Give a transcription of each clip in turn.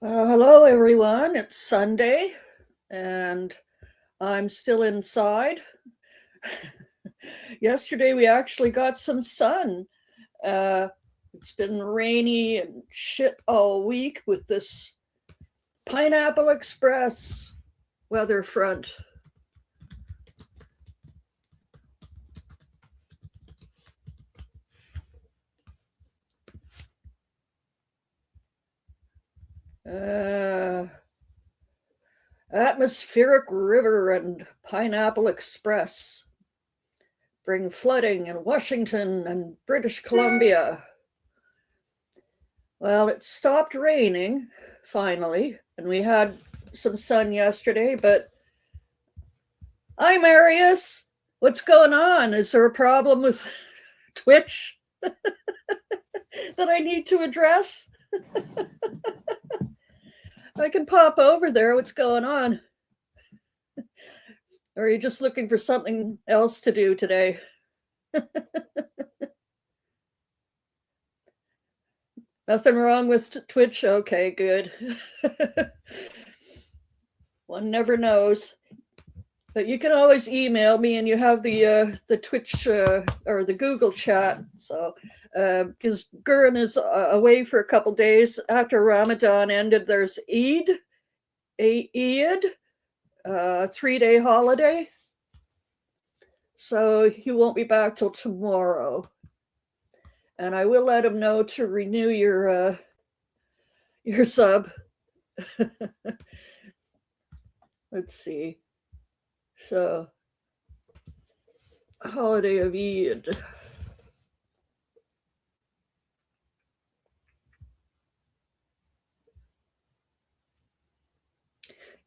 Hello, everyone. It's Sunday, and I'm still inside. Yesterday, we actually got some sun. Uh, it's been rainy and shit all week with this Pineapple Express weather front. Uh, Atmospheric river and Pineapple Express bring flooding in Washington and British Columbia. Well, it stopped raining finally, and we had some sun yesterday, but hi, Marius. What's going on? Is there a problem with Twitch that I need to address? I can pop over there. What's going on? Or are you just looking for something else to do today? Nothing wrong with Twitch? Okay, good. One never knows. But you can always email me, and you have the Twitch or the Google chat. So because Gurren is away for a couple days after Ramadan ended, there's Eid, 3-day holiday. So he won't be back till tomorrow. And I will let him know to renew your sub. Let's see. So, holiday of Eid.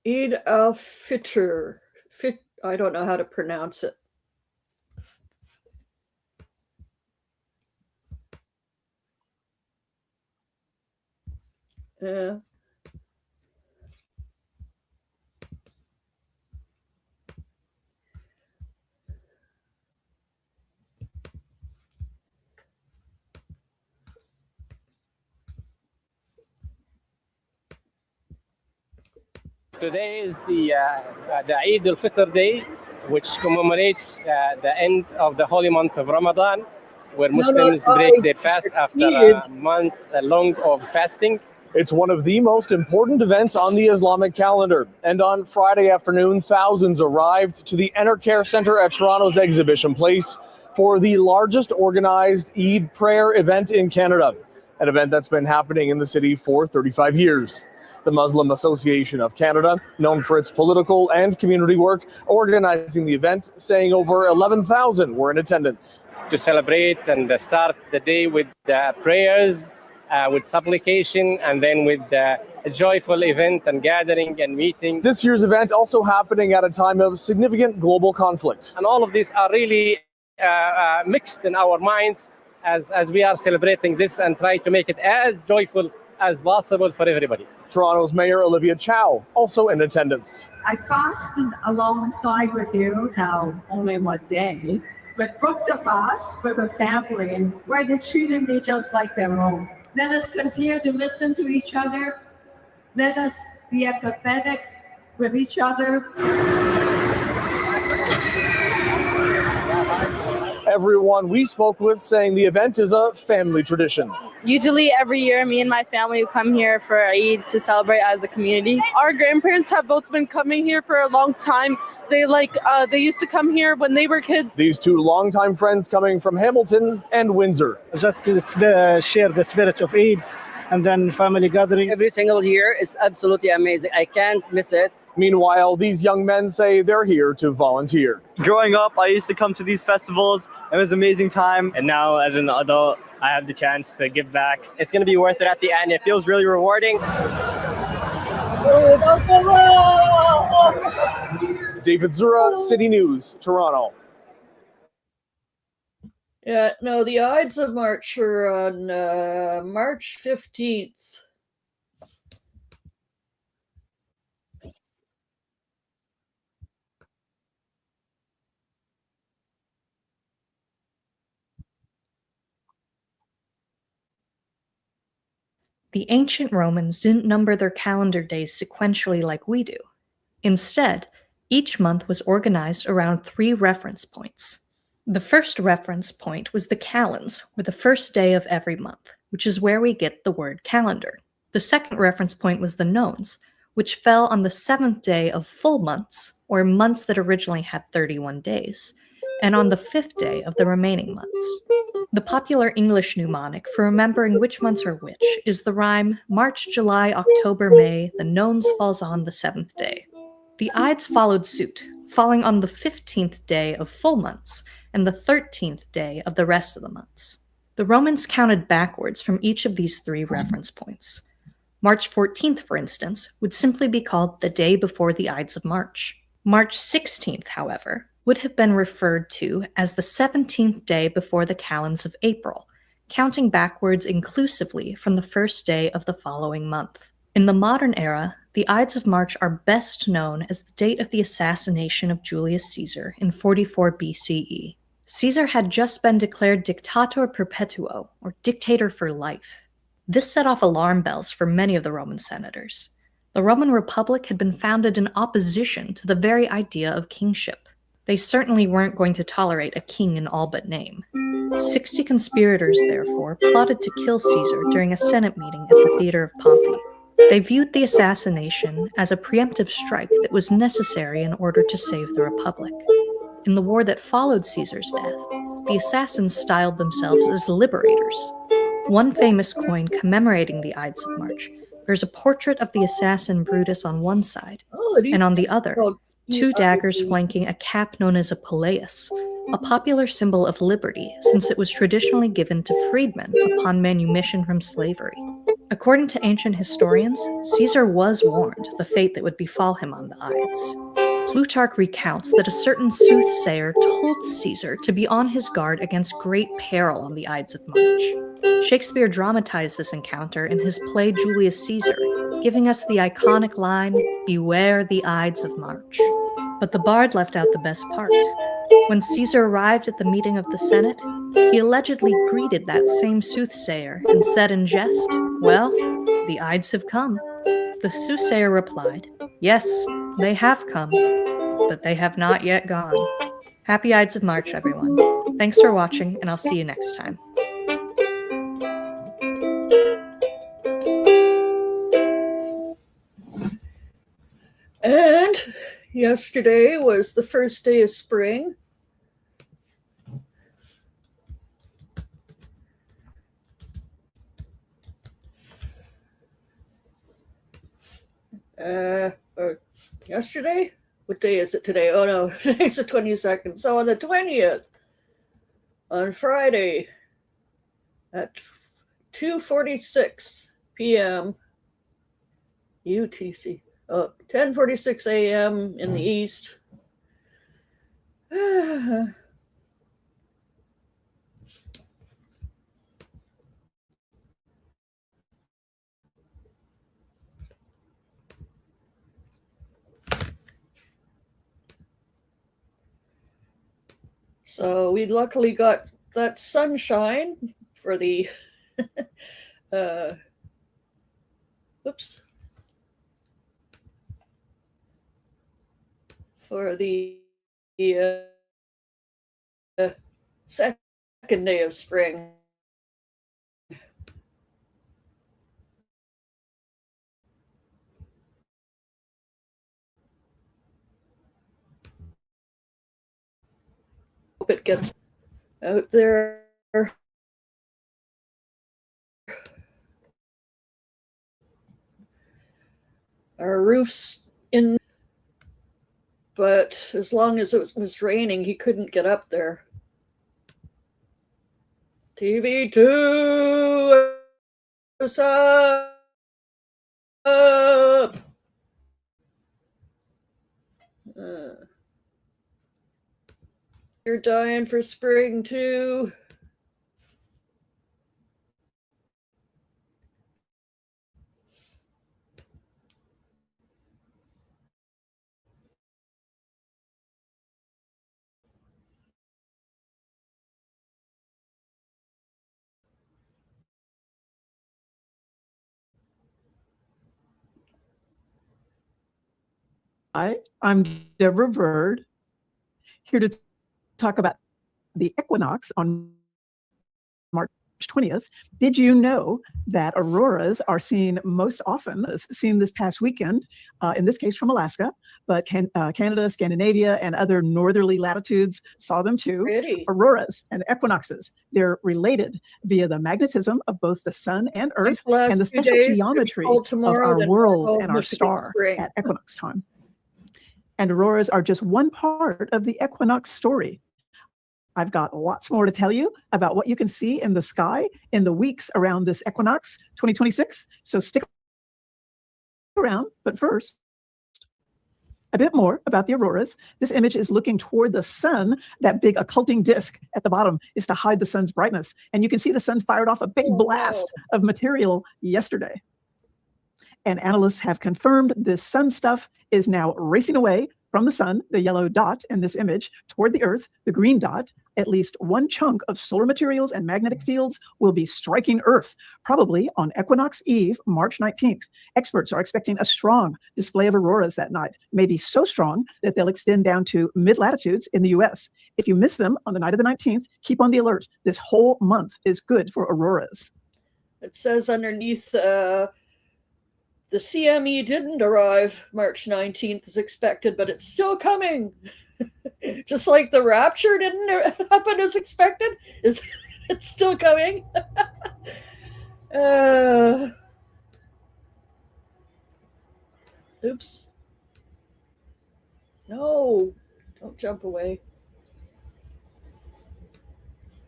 Eid al-Fitr. I don't know how to pronounce it. Yeah. Today is the Eid al-Fitr day, which commemorates the end of the holy month of Ramadan, where Muslims break their fast after a month long of fasting. It's one of the most important events on the Islamic calendar. And on Friday afternoon, thousands arrived to the Enercare Center at Toronto's Exhibition Place for the largest organized Eid prayer event in Canada, an event that's been happening in the city for 35 years. The Muslim Association of Canada, known for its political and community work, organizing the event, saying over 11,000 were in attendance. To celebrate and start the day with prayers, with supplication, and then with a joyful event and gathering and meeting. This year's event also happening at a time of significant global conflict. And all of these are really mixed in our minds as we are celebrating this and try to make it as joyful as possible for everybody. Toronto's Mayor Olivia Chow also in attendance. I fasted alongside with you now only one day, but broke the fast with a family where they treated me just like their own. Let us continue to listen to each other. Let us be empathetic with each other. Everyone we spoke with saying the event is a family tradition. Usually every year, me and my family come here for Eid to celebrate as a community. Our grandparents have both been coming here for a long time. They used to come here when they were kids. These two longtime friends coming from Hamilton and Windsor. Just to share the spirit of Eid and then family gathering. Every single year is absolutely amazing. I can't miss it. Meanwhile, these young men say they're here to volunteer. Growing up, I used to come to these festivals. It was an amazing time. And now, as an adult, I have the chance to give back. It's going to be worth it at the end. It feels really rewarding. David Zura, City News, Toronto. Yeah, no, the Ides of March are on March 15th. The ancient Romans didn't number their calendar days sequentially like we do. Instead, each month was organized around 3 reference points. The first reference point was the calends, or the first day of every month, which is where we get the word calendar. The second reference point was the nones, which fell on the 7th day of full months, or months that originally had 31 days, and on the 5th day of the remaining months. The popular English mnemonic for remembering which months are which is the rhyme March, July, October, May, the nones falls on the 7th day. The Ides followed suit, falling on the 15th day of full months and the 13th day of the rest of the months. The Romans counted backwards from each of these 3 reference points. March 14th, for instance, would simply be called the day before the Ides of March. March 16th, however, would have been referred to as the 17th day before the calends of April, counting backwards inclusively from the first day of the following month. In the modern era, the Ides of March are best known as the date of the assassination of Julius Caesar in 44 BCE. Caesar had just been declared dictator perpetuo, or dictator for life. This set off alarm bells for many of the Roman senators. The Roman Republic had been founded in opposition to the very idea of kingship. They certainly weren't going to tolerate a king in all but name. 60 conspirators, therefore, plotted to kill Caesar during a Senate meeting at the theater of Pompey. They viewed the assassination as a preemptive strike that was necessary in order to save the Republic. In the war that followed Caesar's death, the assassins styled themselves as liberators. One famous coin commemorating the Ides of March bears a portrait of the assassin Brutus on one side, and on the other, 2 daggers flanking a cap known as a pileus, a popular symbol of liberty since it was traditionally given to freedmen upon manumission from slavery. According to ancient historians, Caesar was warned of the fate that would befall him on the Ides. Plutarch recounts that a certain soothsayer told Caesar to be on his guard against great peril on the Ides of March. Shakespeare dramatized this encounter in his play Julius Caesar, giving us the iconic line, "Beware the Ides of March." But the bard left out the best part. When Caesar arrived at the meeting of the Senate, he allegedly greeted that same soothsayer and said in jest, "Well, the Ides have come." The soothsayer replied, "Yes, they have come, but they have not yet gone." Happy Ides of March, everyone. Thanks for watching, and I'll see you next time. And yesterday was the first day of spring. Yesterday? What day is it today? Oh no, today's the 22nd. So on the 20th, on Friday at 2:46 p.m. UTC, 10:46 a.m. in the east. So we luckily got that sunshine for the for the second day of spring. Hope it gets out there. Our roof's in, but as long as it was raining, he couldn't get up there. TV2 is up. You're dying for spring too. Hi, I'm Deborah Bird, here to talk about the equinox on March 20th. Did you know that auroras are seen most often, seen this past weekend, in this case from Alaska, but Canada, Scandinavia, and other northerly latitudes saw them too. Pretty. Auroras and equinoxes, they're related via the magnetism of both the sun and earth and the special geometry of our world and our star at equinox time. And auroras are just one part of the equinox story. I've got lots more to tell you about what you can see in the sky in the weeks around this equinox 2026. So stick around. But first, a bit more about the auroras. This image is looking toward the sun. That big occulting disk at the bottom is to hide the sun's brightness. And you can see the sun fired off a big blast of material yesterday. And analysts have confirmed this sun stuff is now racing away from the sun, the yellow dot in this image, toward the Earth, the green dot. At least one chunk of solar materials and magnetic fields will be striking Earth, probably on Equinox Eve, March 19th. Experts are expecting a strong display of auroras that night, maybe so strong that they'll extend down to mid-latitudes in the US. If you miss them on the night of the 19th, keep on the alert. This whole month is good for auroras. It says underneath, the CME didn't arrive March 19th as expected, but it's still coming. Just like the rapture didn't happen as expected, it's still coming. Oops. No, don't jump away.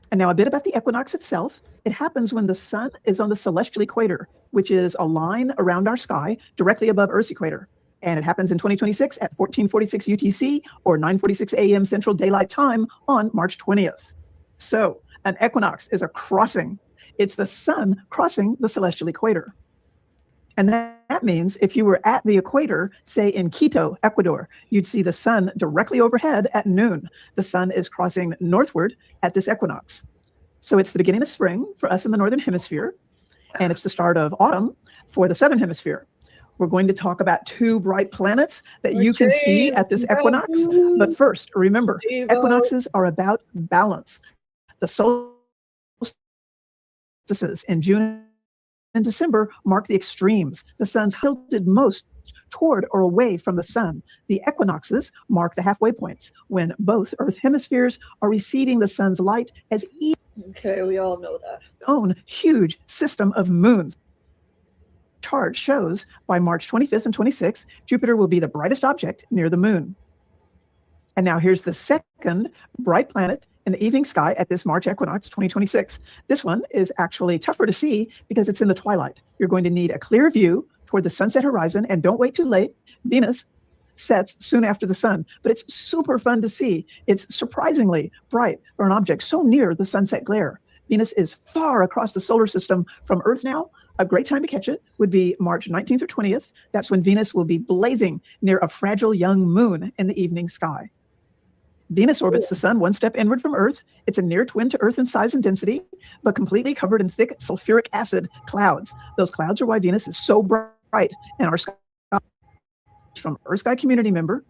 And now a bit about the equinox itself. It happens when the sun is on the celestial equator, which is a line around our sky directly above Earth's equator. And it happens in 2026 at 1446 UTC or 9:46 a.m. Central Daylight Time on March 20th. So an equinox is a crossing. It's the sun crossing the celestial equator. And that means if you were at the equator, say in Quito, Ecuador, you'd see the sun directly overhead at noon. The sun is crossing northward at this equinox. So it's the beginning of spring for us in the Northern Hemisphere, and it's the start of autumn for the Southern Hemisphere. We're going to talk about two bright planets that you can see at this equinox. But first, remember, equinoxes are about balance. The solstices in June and December mark the extremes. The sun's tilted most toward or away from the sun. The equinoxes mark the halfway points when both Earth hemispheres are receiving the sun's light as each we all know that. Own huge system of moons. Chart shows by March 25th and 26th, Jupiter will be the brightest object near the moon. And now here's the second bright planet in the evening sky at this March equinox 2026. This one is actually tougher to see because it's in the twilight. You're going to need a clear view toward the sunset horizon, and don't wait too late. Venus sets soon after the sun, but it's super fun to see. It's surprisingly bright for an object so near the sunset glare. Venus is far across the solar system from Earth now. A great time to catch it would be March 19th or 20th. That's when Venus will be blazing near a fragile young moon in the evening sky. Venus orbits the sun one step inward from Earth. It's a near twin to Earth in size and density, but completely covered in thick sulfuric acid clouds. Those clouds are why Venus is so bright in our sky. From Earth Sky community member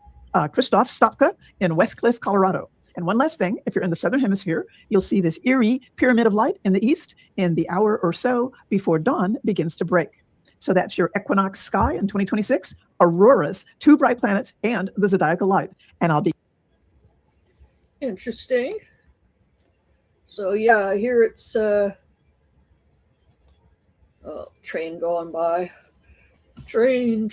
Christoph Stopka in West Cliff, Colorado. And one last thing, if you're in the southern hemisphere, you'll see this eerie pyramid of light in the east in the hour or so before dawn begins to break. So that's your equinox sky in 2026, auroras, two bright planets, and the zodiacal light. And I'll be interesting. So yeah, here it's train going by. Train.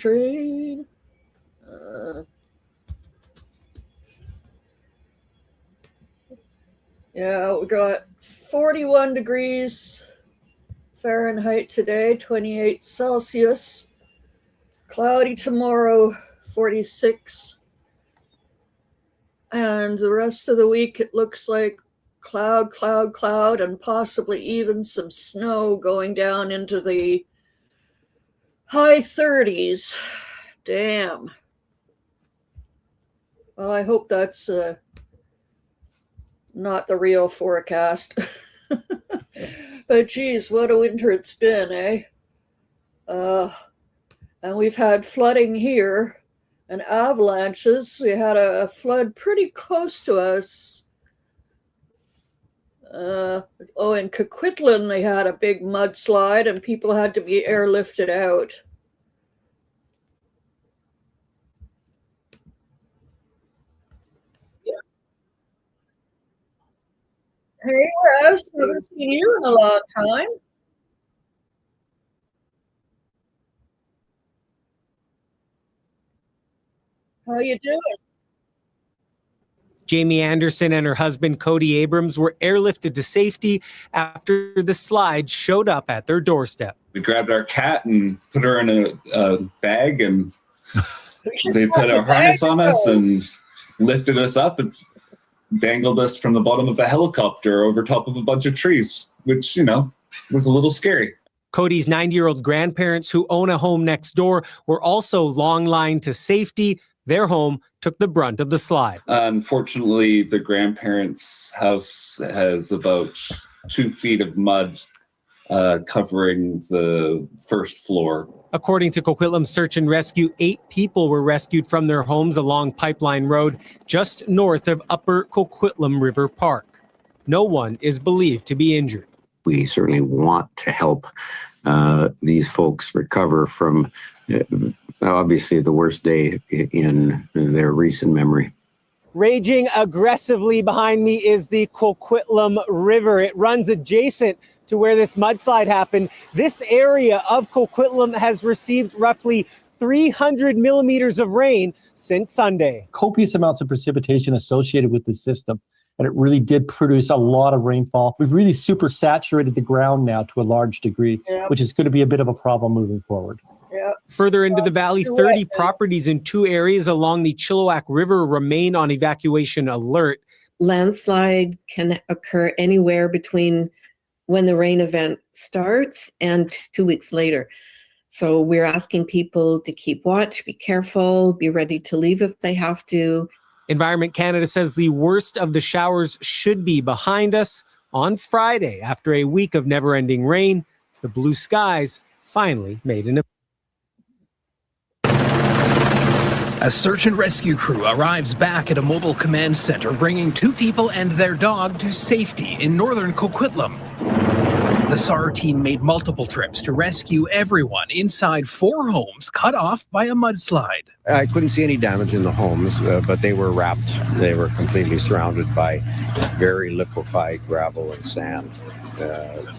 Yeah, we got 41 degrees Fahrenheit today, 28 Celsius. Cloudy tomorrow, 46. And the rest of the week, it looks like cloud, and possibly even some snow going down into the high 30s. Damn. Well, I hope that's not the real forecast. But geez, what a winter it's been, eh? And we've had flooding here, and avalanches. We had a flood pretty close to us. In Coquitlam, they had a big mudslide and people had to be airlifted out. Hey, Rose, haven't seen you in a long time. How you doing? Jamie Anderson and her husband, Cody Abrams, were airlifted to safety after the slide showed up at their doorstep. We grabbed our cat and put her in a bag, and they put a harness on us and lifted us up and dangled us from the bottom of a helicopter over top of a bunch of trees, which, was a little scary. Cody's 90-year-old grandparents, who own a home next door, were also long-lined to safety. Their home took the brunt of the slide. Unfortunately, the grandparents' house has about 2 feet of mud covering the first floor. According to Coquitlam Search and Rescue, 8 people were rescued from their homes along Pipeline Road, just north of Upper Coquitlam River Park. No one is believed to be injured. We certainly want to help these folks recover from obviously the worst day in their recent memory. Raging aggressively behind me is the Coquitlam River. It runs adjacent to where this mudslide happened. This area of Coquitlam has received roughly 300 millimeters of rain since Sunday. Copious amounts of precipitation associated with the system, and it really did produce a lot of rainfall. We've really super saturated the ground now to a large degree, which is going to be a bit of a problem moving forward. Further into the valley, 30 properties in 2 areas along the Chilliwack River remain on evacuation alert. Landslide can occur anywhere between when the rain event starts and 2 weeks later. So we're asking people to keep watch, be careful, be ready to leave if they have to. Environment Canada says the worst of the showers should be behind us. On Friday, after a week of never-ending rain, the blue skies finally made an appearance. A search and rescue crew arrives back at a mobile command center, bringing 2 people and their dog to safety in northern Coquitlam. The SAR team made multiple trips to rescue everyone inside 4 homes cut off by a mudslide. I couldn't see any damage in the homes, but they were wrapped. They were completely surrounded by very liquefied gravel and sand,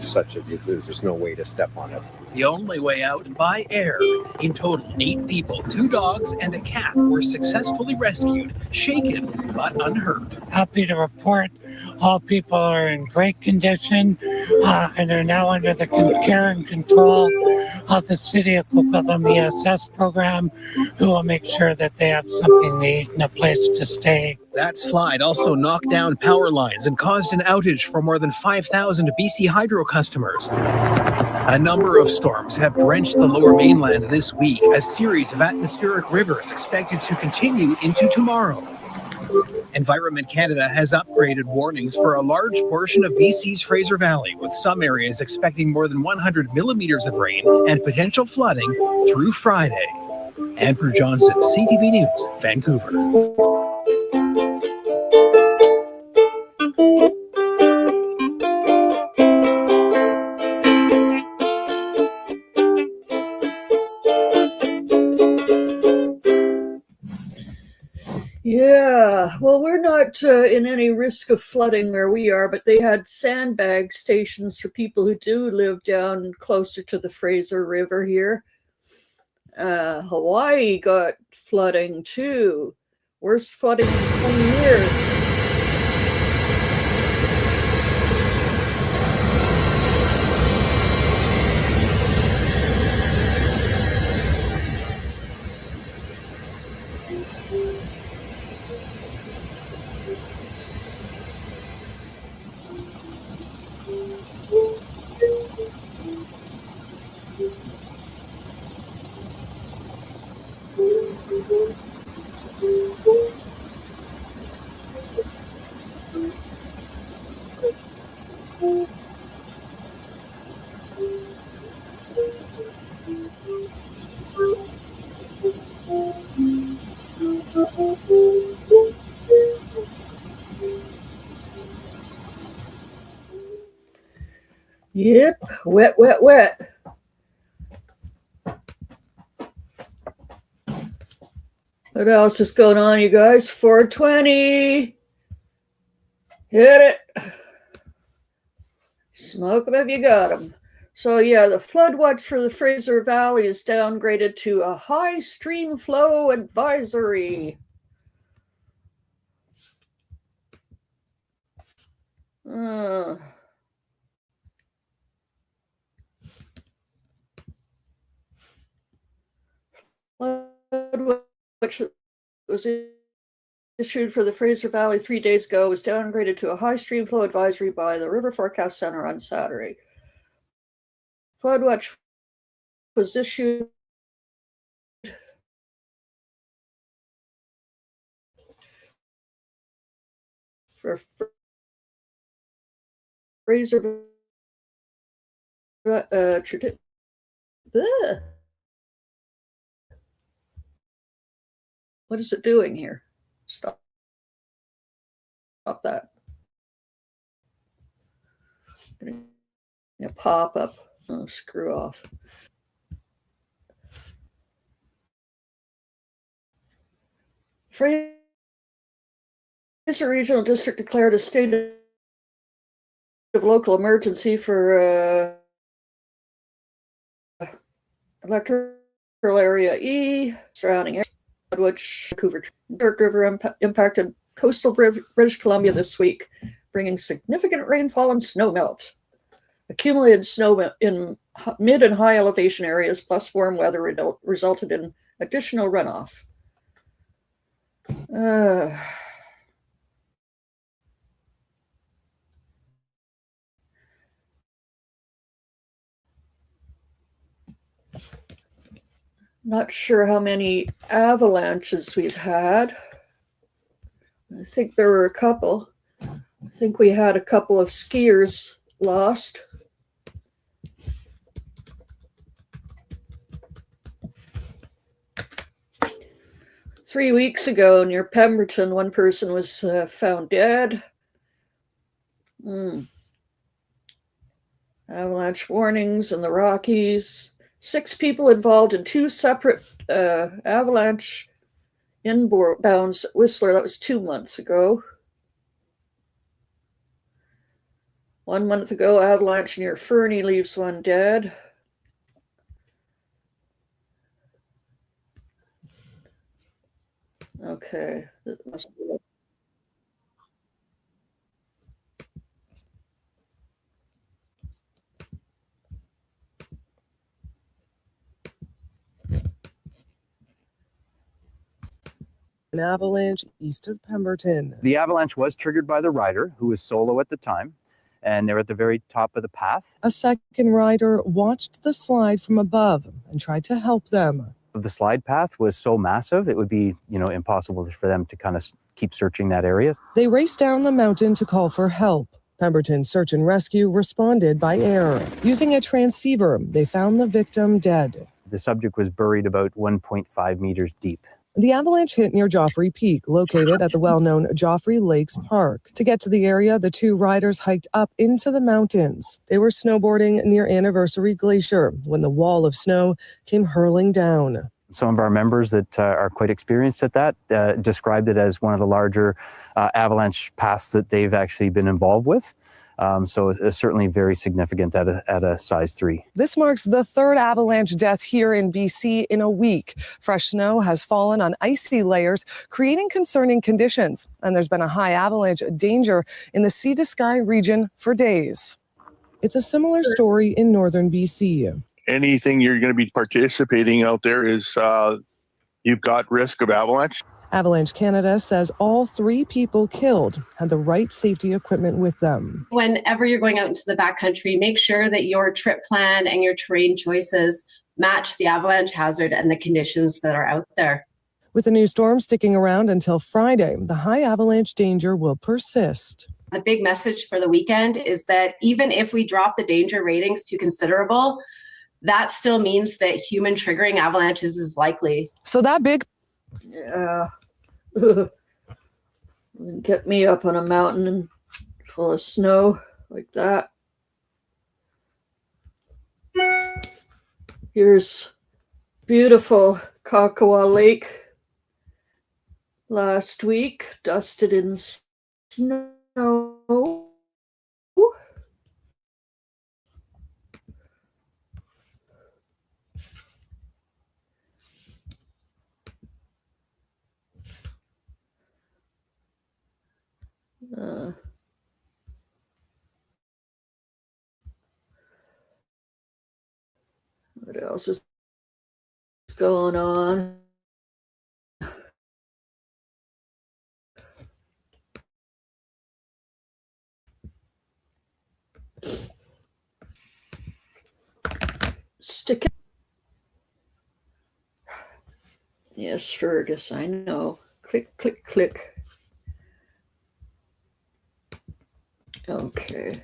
such that there's no way to step on it. The only way out, by air. In total, 8 people, 2 dogs, and a cat were successfully rescued, shaken but unhurt. Happy to report all people are in great condition and are now under the care and control of the City of Coquitlam ESS program, who will make sure that they have something to eat and a place to stay. That slide also knocked down power lines and caused an outage for more than 5,000 BC Hydro customers. A number of storms have drenched the lower mainland this week, a series of atmospheric rivers expected to continue into tomorrow. Environment Canada has upgraded warnings for a large portion of BC's Fraser Valley, with some areas expecting more than 100 millimeters of rain and potential flooding through Friday. Andrew Johnson, CTV News, Vancouver. Yeah, well, we're not in any risk of flooding where we are, but they had sandbag stations for people who do live down closer to the Fraser River here. Hawaii got flooding too. Worst flooding in 20 years. Yep, wet, wet, wet. What else is going on, you guys? 420. Hit it. Smoke them if you got them. So yeah, the flood watch for the Fraser Valley is downgraded to a high stream flow advisory. Flood watch was issued for the Fraser Valley 3 days ago was downgraded to a high stream flow advisory by the River Forecast Center on Saturday. Flood watch was issued for Fraser what is it doing here? Stop that. Pop up. Oh, screw off. Fraser Regional District declared a state of local emergency for electoral area E, surrounding area, which Vancouver River impacted coastal British Columbia this week, bringing significant rainfall and snow melt. Accumulated snow in mid and high elevation areas plus warm weather resulted in additional runoff. Not sure how many avalanches we've had. I think there were a couple. I think we had a couple of skiers lost. Three weeks ago near Pemberton, one person was found dead. Avalanche warnings in the Rockies. 6 people involved in 2 separate avalanche inbounds at Whistler. That was 2 months ago. 1 month ago, avalanche near Fernie leaves 1 dead. Okay, that must be it. An avalanche east of Pemberton. The avalanche was triggered by the rider, who was solo at the time, and they were at the very top of the path. A second rider watched the slide from above and tried to help them. The slide path was so massive, it would be, impossible for them to kind of keep searching that area. They raced down the mountain to call for help. Pemberton Search and Rescue responded by air. Using a transceiver, they found the victim dead. The subject was buried about 1.5 meters deep. The avalanche hit near Joffrey Peak, located at the well-known Joffrey Lakes Park. To get to the area, the 2 riders hiked up into the mountains. They were snowboarding near Anniversary Glacier when the wall of snow came hurling down. Some of our members that are quite experienced at that described it as one of the larger avalanche paths that they've actually been involved with. So it's certainly very significant at a size 3. This marks the 3rd avalanche death here in BC in a week. Fresh snow has fallen on icy layers, creating concerning conditions. And there's been a high avalanche danger in the Sea to Sky region for days. It's a similar story in northern BC. Anything you're going to be participating out there is you've got risk of avalanche. Avalanche Canada says all 3 people killed had the right safety equipment with them. Whenever you're going out into the backcountry, make sure that your trip plan and your terrain choices match the avalanche hazard and the conditions that are out there. With the new storm sticking around until Friday, the high avalanche danger will persist. The big message for the weekend is that even if we drop the danger ratings to considerable, that still means that human triggering avalanches is likely. So that big... Yeah. Get me up on a mountain full of snow like that. Here's beautiful Kakawa Lake last week, dusted in snow. What else is going on? Stick it. Yes, Fergus, I know. Click, click, click. Okay.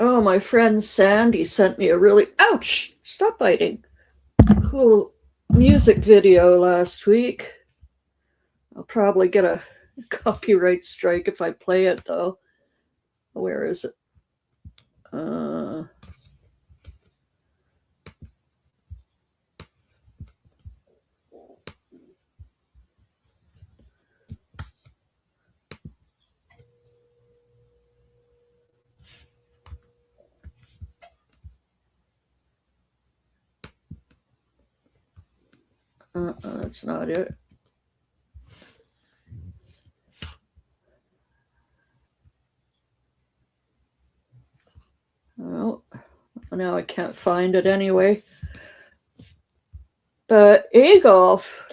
Oh, my friend Sandy sent me a really, ouch, stop biting, cool music video last week. I'll probably get a copyright strike if I play it, though. Where is it? That's not it. Oh, now I can't find it anyway. But A-Golf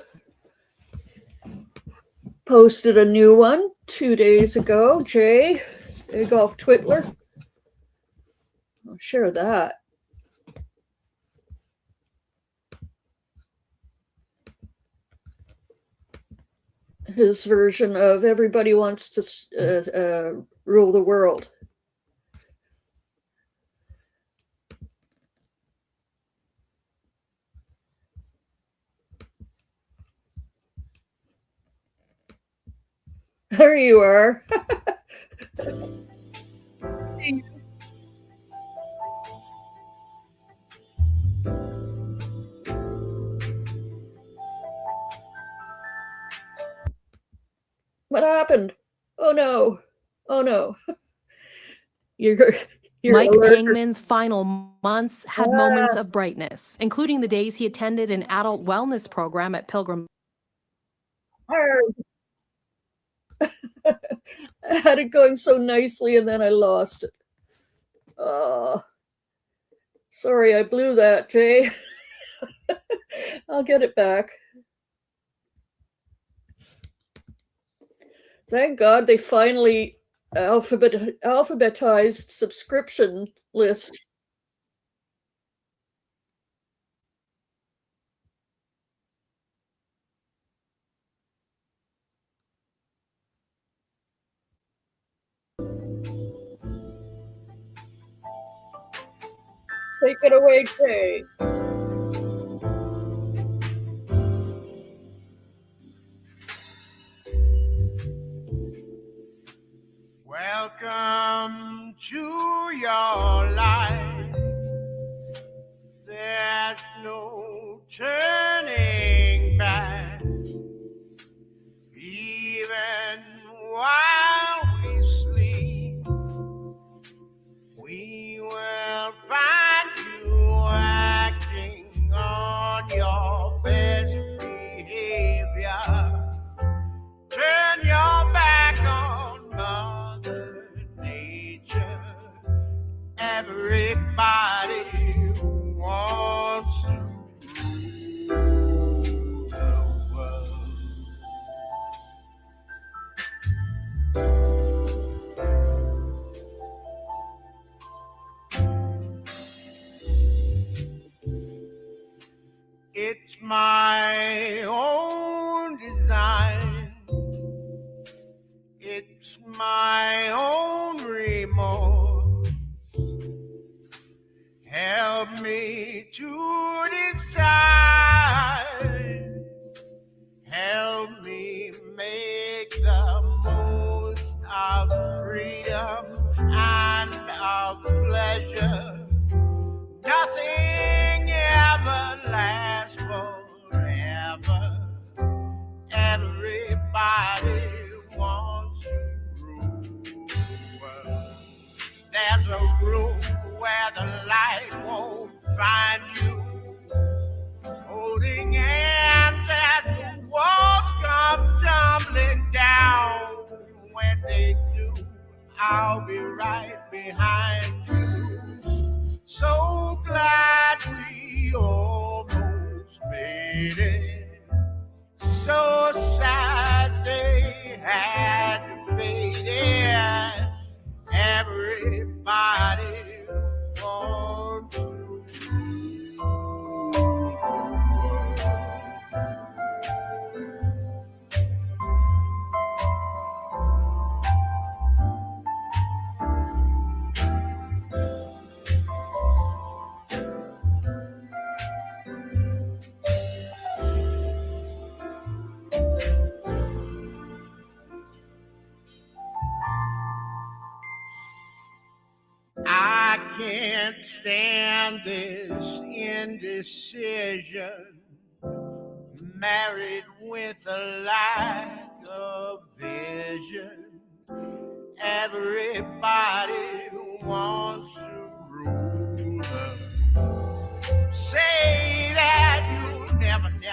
posted a new one 2 days ago. Jay, A-Golf Twitler. I'll share that. His version of Everybody Wants to Rule the World. There you are. What happened? Oh no. Oh no. You're Mike allergic. Pangman's final months had moments of brightness, including the days he attended an adult wellness program at Pilgrim. I had it going so nicely and then I lost it. Oh, sorry, I blew that, Jay. I'll get it back. Thank God they finally alphabetized subscription list. Take it away, Jay. Welcome to your life. There's no turning back. Even while we sleep, we will find you acting find you holding hands as the walls come tumbling down. When they do, I'll be right behind you. So glad we almost made it. So sad they had to fade it. Everybody wants you. I can't stand this indecision, married with a lack of vision. Everybody wants to rule. Say that you never need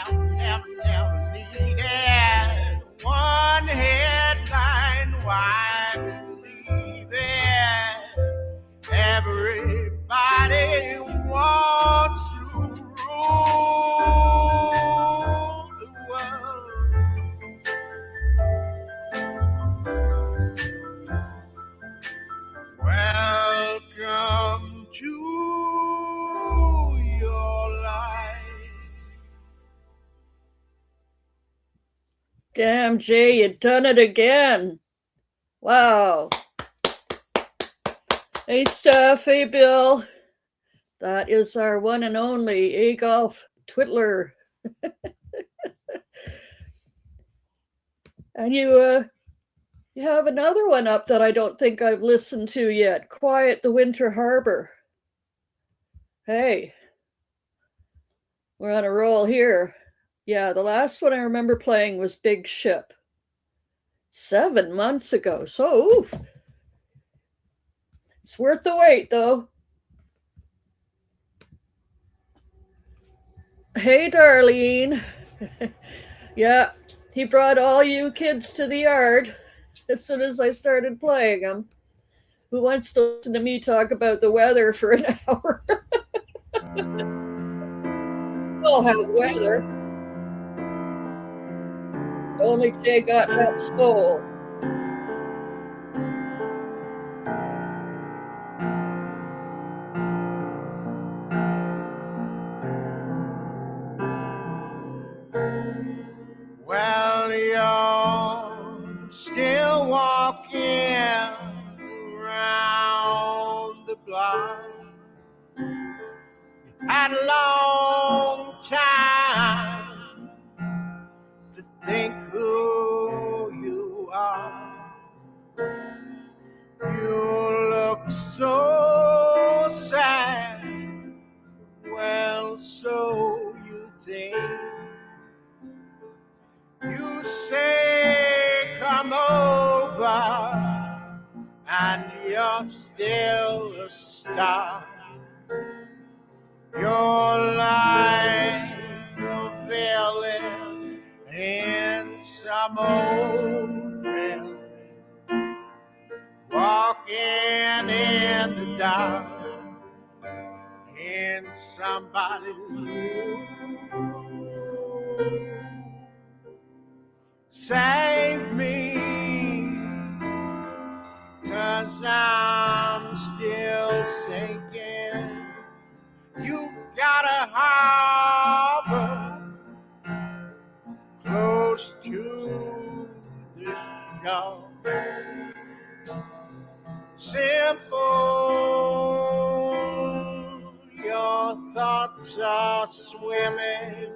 it. One headline, why believe it? Everybody wants to rule the world. Welcome to your life. Damn, Jay, you done it again. Wow. Hey, Steph. Hey, Bill. That is our one and only A-Golf Twiddler. And you have another one up that I don't think I've listened to yet. Quiet the Winter Harbor. Hey, we're on a roll here. Yeah, the last one I remember playing was Big Ship. 7 months ago. So, oof. It's worth the wait, though. Hey, Darlene. Yeah, he brought all you kids to the yard as soon as I started playing them. Who wants to listen to me talk about the weather for an hour? We'll have weather. Only Jay got that soul. Well, you're still walking around the block. Had a long time to think who you are. You look so sad. Well, so you think. You say come over, and you're still a star. You're like a villain in some old film, walking in the dark in somebody's room. Save me, 'cause I'm still sinking. You got a harbor close to the shore. Simple, your thoughts are swimming.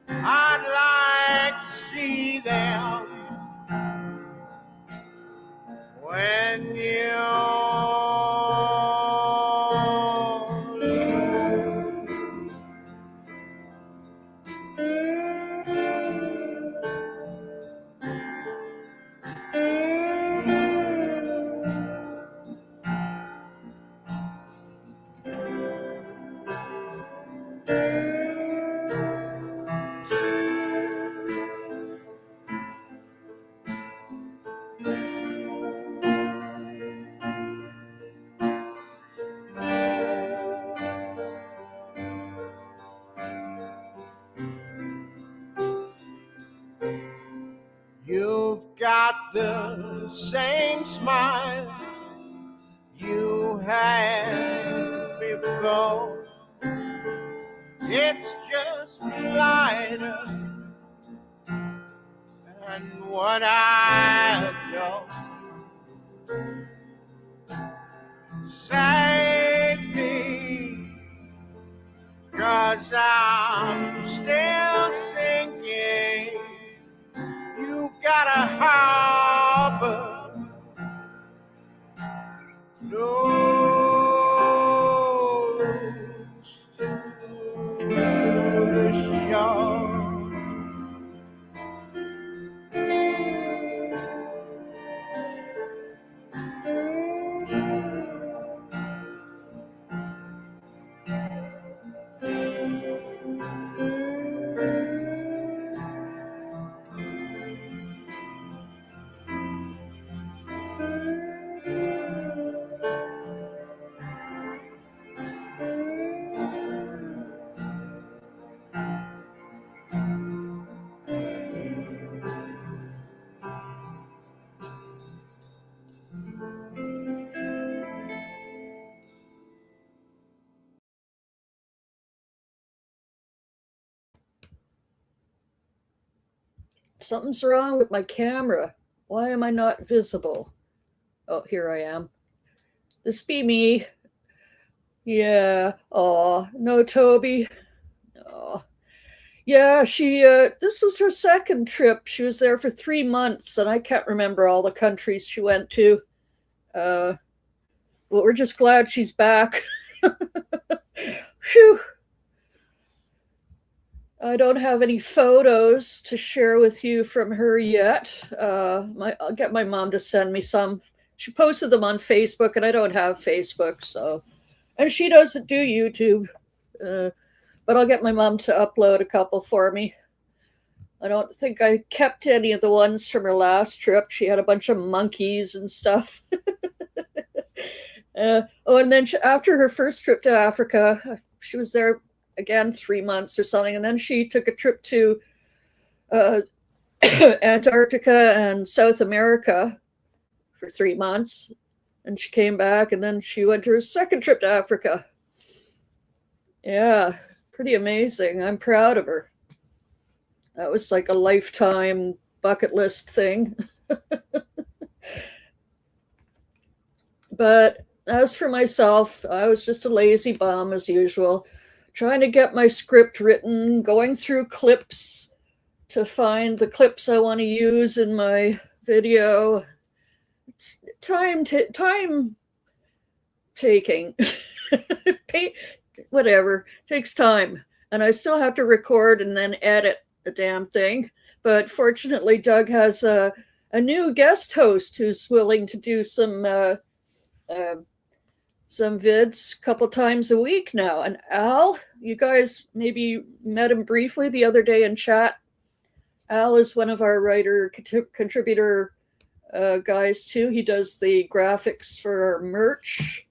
I'd like to see them when You've got the same smile you had before. It's just lighter than what I know. Save me, 'cause I'm still thinking you got a harbor close to the shore. Something's wrong with my camera. Why am I not visible? Oh, here I am. This be me. Yeah. Oh, no, Toby. Oh. Yeah, this was her second trip. She was there for 3 months, and I can't remember all the countries she went to. But we're just glad she's back. Phew. I don't have any photos to share with you from her yet. I'll get my mom to send me some. She posted them on Facebook, and I don't have Facebook, so. And she doesn't do YouTube. But I'll get my mom to upload a couple for me. I don't think I kept any of the ones from her last trip. She had a bunch of monkeys and stuff. And then after her first trip to Africa, she was there again 3 months or something, and then she took a trip to Antarctica and South America for 3 months, and she came back, and then she went to her second trip to Africa. Yeah, pretty amazing. I'm proud of her. That was like a lifetime bucket list thing. But as for myself, I was just a lazy bum as usual, trying to get my script written, going through clips to find the clips I want to use in my video. It's time taking. Whatever, takes time. And I still have to record and then edit the damn thing. But fortunately, Doug has a new guest host who's willing to do some vids a couple times a week now. And Al, you guys maybe met him briefly the other day in chat. Al is one of our writer contributor guys too. He does the graphics for our merch.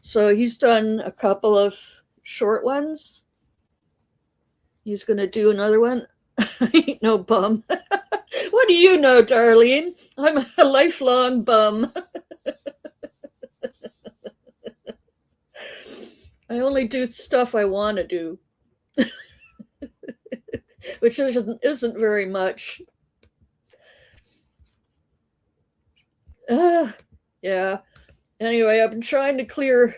So he's done a couple of short ones. He's going to do another one. I ain't no bum. What do you know, Darlene? I'm a lifelong bum. I only do stuff I want to do, which isn't very much. Yeah. Anyway, I've been trying to clear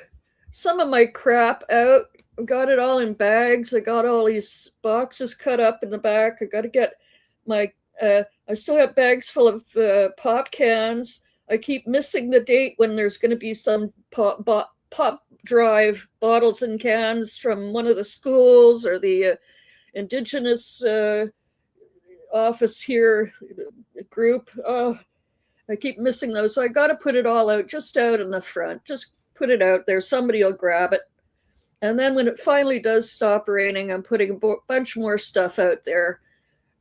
some of my crap out. I got it all in bags. I got all these boxes cut up in the back. I got to get my, I still have bags full of pop cans. I keep missing the date when there's going to be some pop drive bottles and cans from one of the schools or the Indigenous office here group. I keep missing those. So I got to put it all out, just out in the front. Just put it out there. Somebody will grab it. And then when it finally does stop raining, I'm putting a bunch more stuff out there.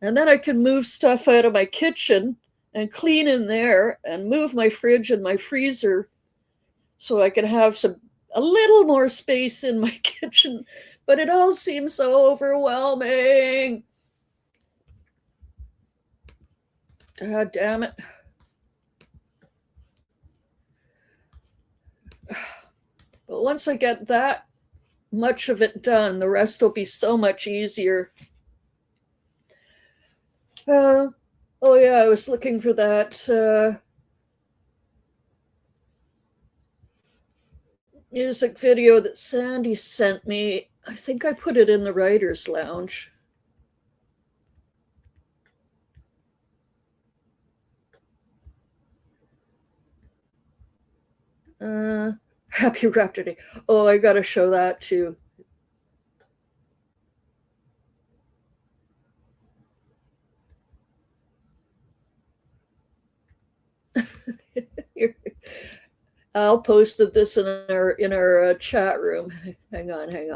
And then I can move stuff out of my kitchen and clean in there and move my fridge and my freezer so I can have a little more space in my kitchen. But it all seems so overwhelming. God damn it. But once I get that much of it done, the rest will be so much easier. Oh yeah, I was looking for that music video that Sandy sent me. I think I put it in the writer's lounge. Happy Raptor Day. Oh, I gotta show that too. Al posted this in our chat room. Hang on. Hey,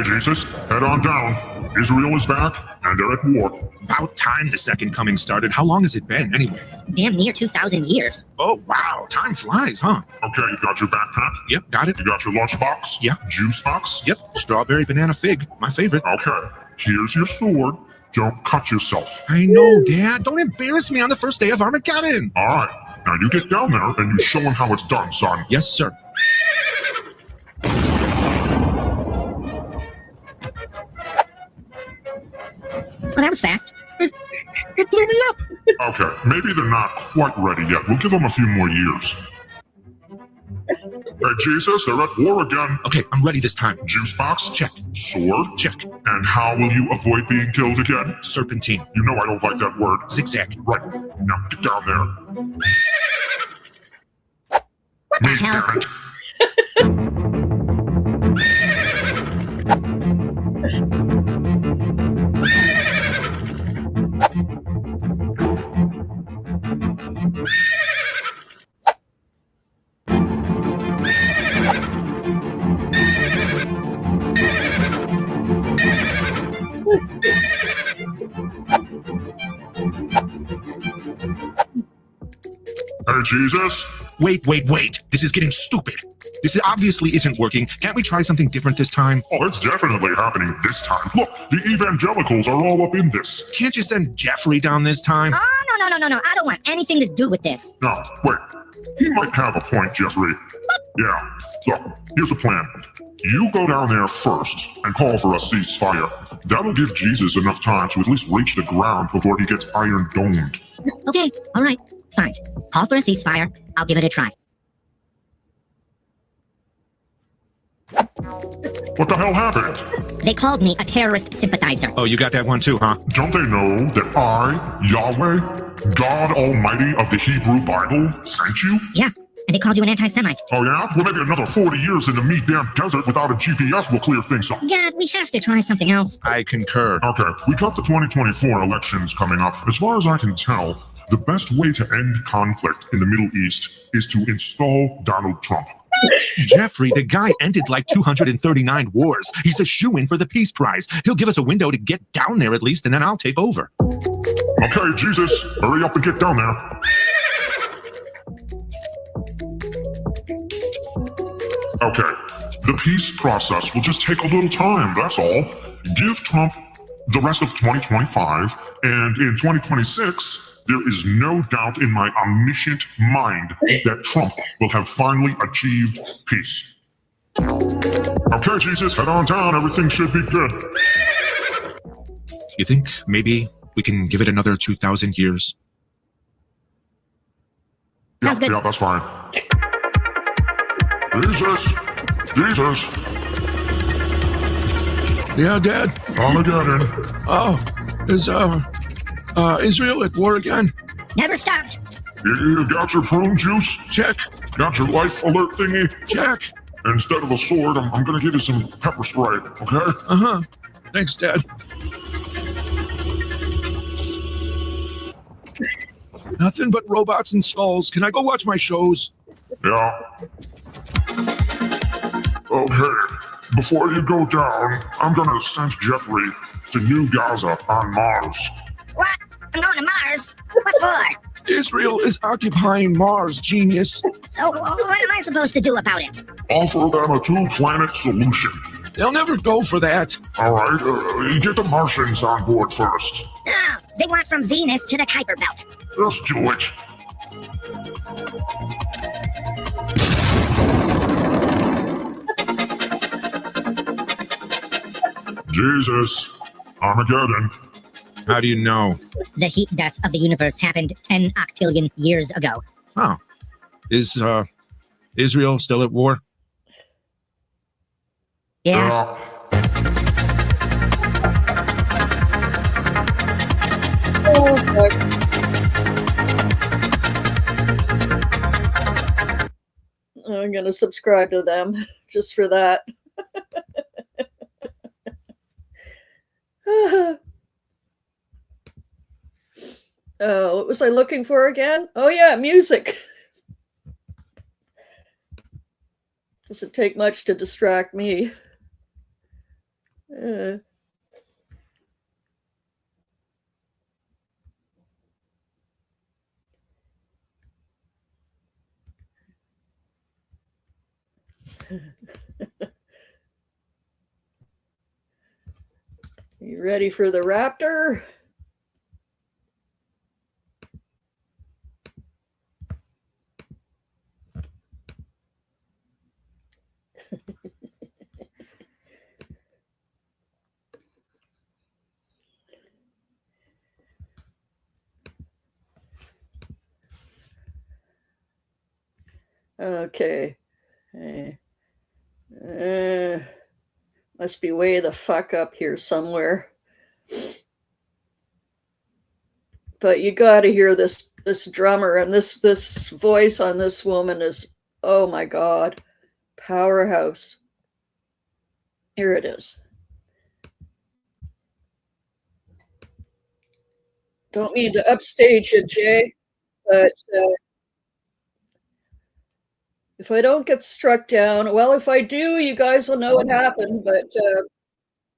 Jesus, head on down. Israel is back, and they're at war. About time the Second Coming started. How long has it been, anyway? Damn near 2,000 years. Oh, wow. Time flies, huh? Okay, you got your backpack? Yep, got it. You got your lunchbox? Yeah. Juice box? Yep. Strawberry banana fig. My favorite. Okay. Here's your sword. Don't cut yourself. I know, Dad. Don't embarrass me on the first day of Armageddon. All right. Now you get down there and you show him how it's done, son. Yes, sir. Well, that was fast. It blew me up. Okay, maybe they're not quite ready yet. We'll give them a few more years. Hey, Jesus, they're at war again. Okay, I'm ready this time. Juice box? Check. Sword? Check. And how will you avoid being killed again? Serpentine. You know I don't like that word. Zigzag. Right. Now get down there. What the hell? Damn it. Hey, Jesus. Wait. This is getting stupid. This obviously isn't working. Can't we try something different this time? Oh, it's definitely happening this time. Look, the evangelicals are all up in this. Can't you send Jeffrey down this time? Oh, no. I don't want anything to do with this. No, wait. He might have a point, Jeffrey. Yeah. Look, here's the plan. You go down there first and call for a ceasefire. That'll give Jesus enough time to at least reach the ground before he gets iron domed. Okay, all right, fine. Call for a ceasefire. I'll give it a try. What the hell happened? They called me a terrorist sympathizer. Oh, you got that one too, huh? Don't they know that I, Yahweh, God Almighty of the Hebrew Bible, sent you? Yeah, and they called you an anti-Semite. Oh yeah? Well, maybe another 40 years in the meat-damn desert without a GPS will clear things up. God, we have to try something else. I concur. Okay, we got the 2024 elections coming up. As far as I can tell, the best way to end conflict in the Middle East is to install Donald Trump. Jeffrey, the guy ended like 239 wars. He's a shoo-in for the Peace Prize. He'll give us a window to get down there at least, and then I'll take over. Okay, Jesus, hurry up and get down there. Okay, the peace process will just take a little time, that's all. Give Trump the rest of 2025, and in 2026, there is no doubt in my omniscient mind that Trump will have finally achieved peace. Okay, Jesus, head on down. Everything should be good. You think maybe we can give it another 2,000 years? Sounds good. Yeah, that's fine. Jesus! Yeah, Dad? Armageddon. Oh, is Israel at war again? Never stopped. You got your prune juice? Check. Got your life alert thingy? Check. Instead of a sword, I'm gonna give you some pepper spray, okay? Uh-huh. Thanks, Dad. Nothing but robots and skulls. Can I go watch my shows? Yeah. Okay, before you go down, I'm gonna send Jeffrey to New Gaza on Mars. What? I'm going to Mars? What for? Israel is occupying Mars, genius. So what am I supposed to do about it? Offer them a two-planet solution. They'll never go for that. All right, get the Martians on board first. No, they want from Venus to the Kuiper Belt. Just do it. Jesus, Armageddon. How do you know? The heat death of the universe happened 10 octillion years ago. Oh. Is Israel still at war? Yeah. I'm going to subscribe to them just for that. Oh, what was I looking for again? Oh, yeah, music. Doesn't take much to distract me. You ready for the raptor? Okay. Must be way the fuck up here somewhere. But you got to hear this drummer, and this voice on this woman is, oh my God, powerhouse. Here it is. Don't mean to upstage you, Jay, but if I don't get struck down, well, if I do, you guys will know what happened. But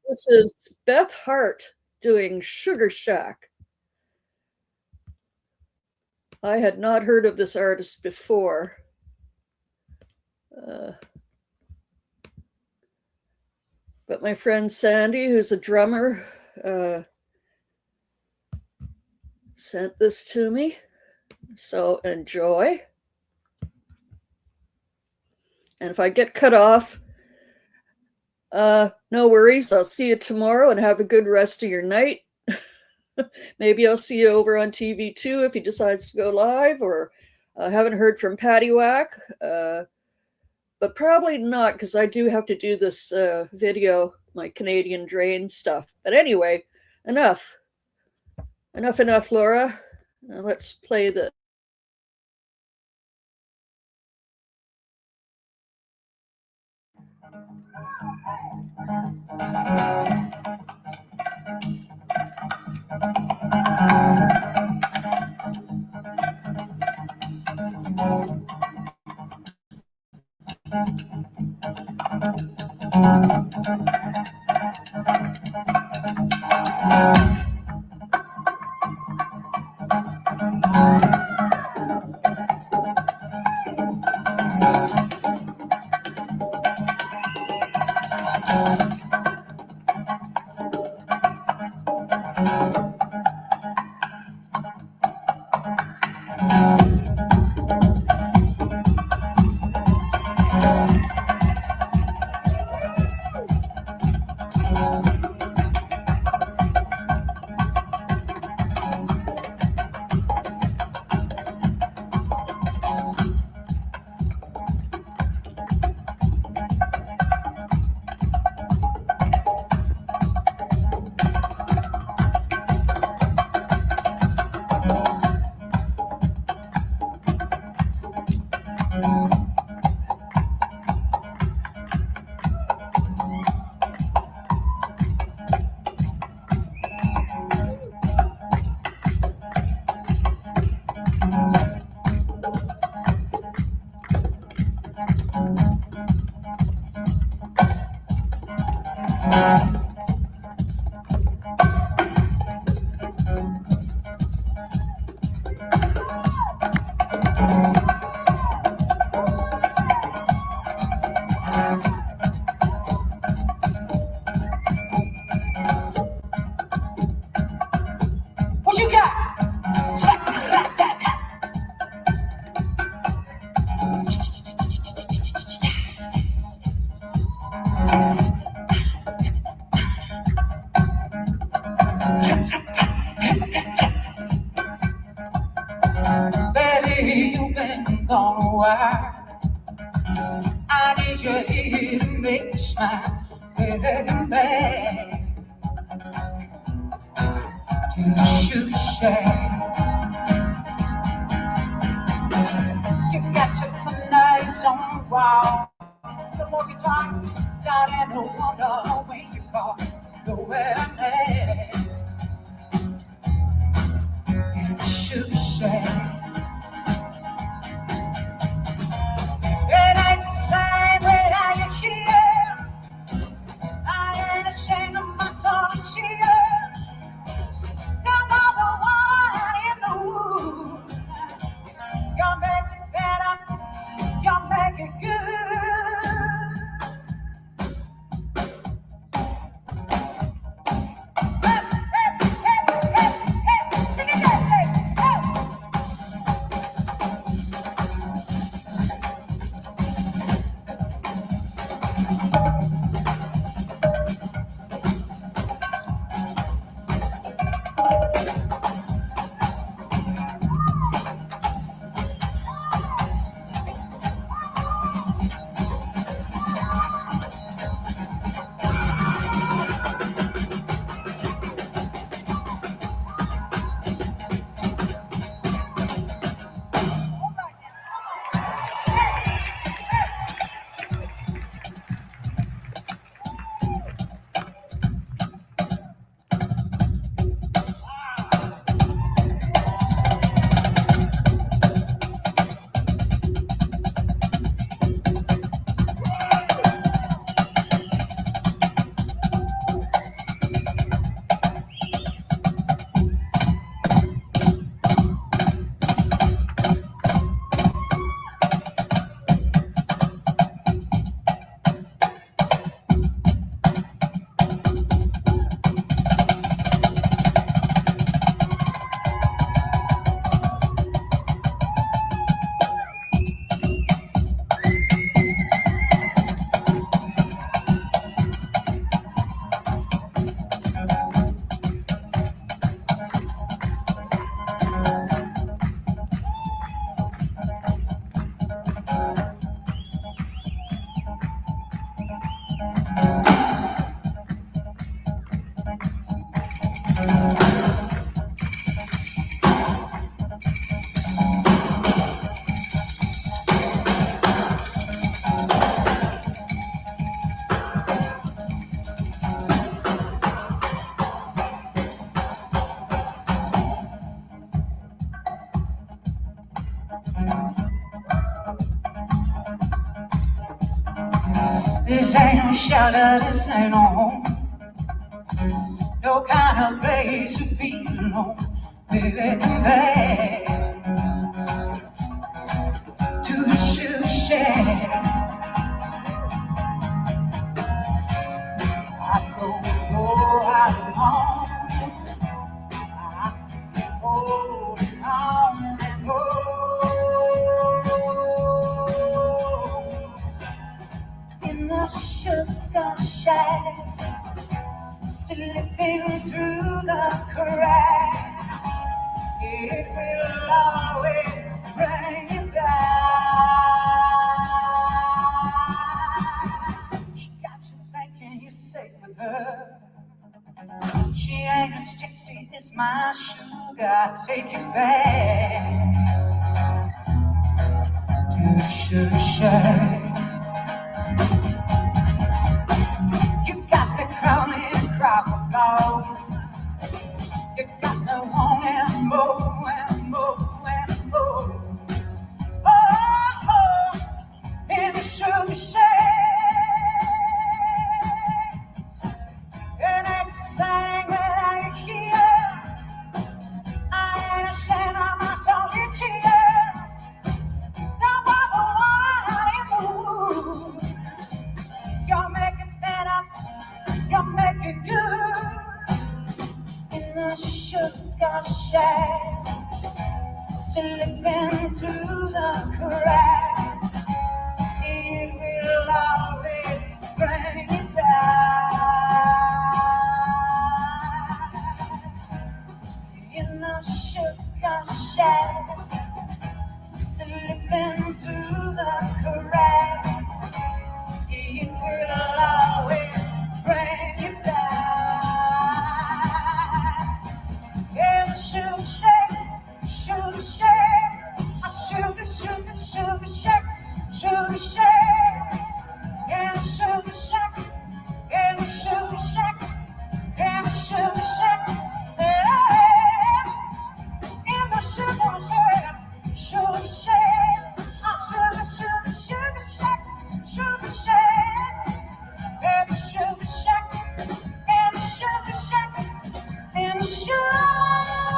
this is Beth Hart doing Sugar Shack. I had not heard of this artist before. But my friend Sandy, who's a drummer, sent this to me. So enjoy. And if I get cut off, no worries. I'll see you tomorrow and have a good rest of your night. Maybe I'll see you over on TV too if he decides to go live, or I haven't heard from Patty Whack, but probably not, because I do have to do this video, my Canadian drain stuff. But anyway, enough, Laura. Now let's play the. What you got? Baby, you've been gone a while. I need you here to make me smile. Baby, come back to the sugar shack. Still got your nights on the wall. The more you talk, starting to wonder when you call. Go where I'm at in the sugar shack. It ain't the same without you here. I ain't ashamed of my soul cheer. Come on, the one in the wood. Y'all make it better, y'all make it good. This ain't no shelter, this ain't no home. No kind of place to be alone. Baby, come back to the sugar shack. I don't know how long I can hold on and hold in the sugar shack. Slipping through the cracks, it will always bring you back. She got you thinking you're safe with her. She ain't as tasty as my sugar. I'll take you back to the sugar shack. You got me crawling across the floor. You got me wanting more and more and more. Oh, in the sugar shack. sugar shack, in the sugar shack, in the sugar shack, in the sugar shack, yeah, in the sugar shack, sugar shack, sugar shacks, sugar shack, in the sugar shack, in the sugar shack, in the sugar shack.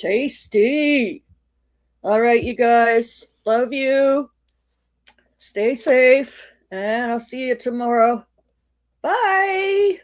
Tasty. All right, you guys. Love you. Stay safe. And I'll see you tomorrow. Bye.